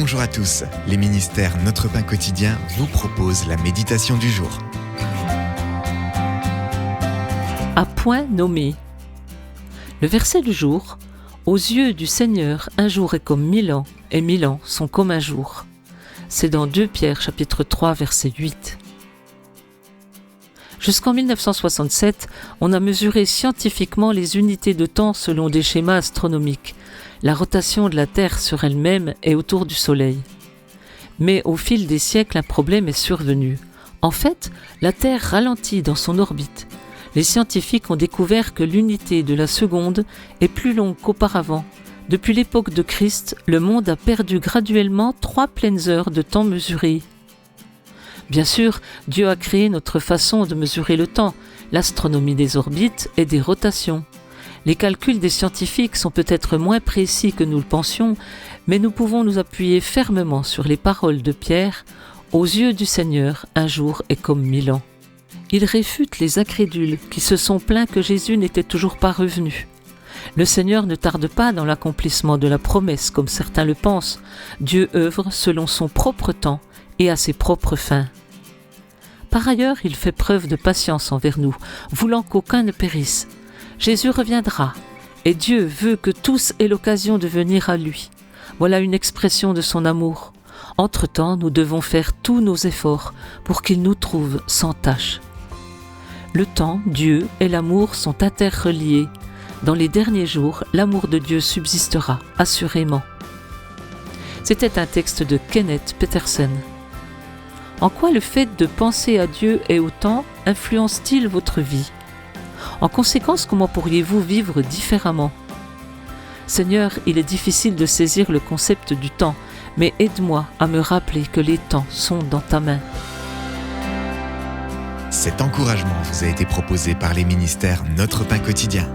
Bonjour à tous, les ministères Notre Pain Quotidien vous proposent la méditation du jour. À point nommé. Le verset du jour: aux yeux du Seigneur, un jour est comme 1000 ans, et 1000 ans sont comme un jour. C'est dans 2 Pierre chapitre 3 verset 8. Jusqu'en 1967, on a mesuré scientifiquement les unités de temps selon des schémas astronomiques, la rotation de la Terre sur elle-même et autour du Soleil. Mais au fil des siècles, un problème est survenu. En fait, la Terre ralentit dans son orbite. Les scientifiques ont découvert que l'unité de la seconde est plus longue qu'auparavant. Depuis l'époque de Christ, le monde a perdu graduellement 3 pleines heures de temps mesuré. Bien sûr, Dieu a créé notre façon de mesurer le temps, l'astronomie des orbites et des rotations. Les calculs des scientifiques sont peut-être moins précis que nous le pensions, mais nous pouvons nous appuyer fermement sur les paroles de Pierre. Aux yeux du Seigneur, un jour est comme 1000 ans. Il réfute les incrédules qui se sont plaints que Jésus n'était toujours pas revenu. Le Seigneur ne tarde pas dans l'accomplissement de la promesse, comme certains le pensent. Dieu œuvre selon son propre temps et à ses propres fins. Par ailleurs, il fait preuve de patience envers nous, voulant qu'aucun ne périsse. Jésus reviendra, et Dieu veut que tous aient l'occasion de venir à lui. Voilà une expression de son amour. Entre-temps, nous devons faire tous nos efforts pour qu'il nous trouve sans tache. Le temps, Dieu et l'amour sont interreliés. Dans les derniers jours, l'amour de Dieu subsistera, assurément. C'était un texte de Kenneth Peterson. En quoi le fait de penser à Dieu et au temps influence-t-il votre vie ? En conséquence, comment pourriez-vous vivre différemment ? Seigneur, il est difficile de saisir le concept du temps, mais aide-moi à me rappeler que les temps sont dans ta main. Cet encouragement vous a été proposé par les ministères Notre Pain Quotidien.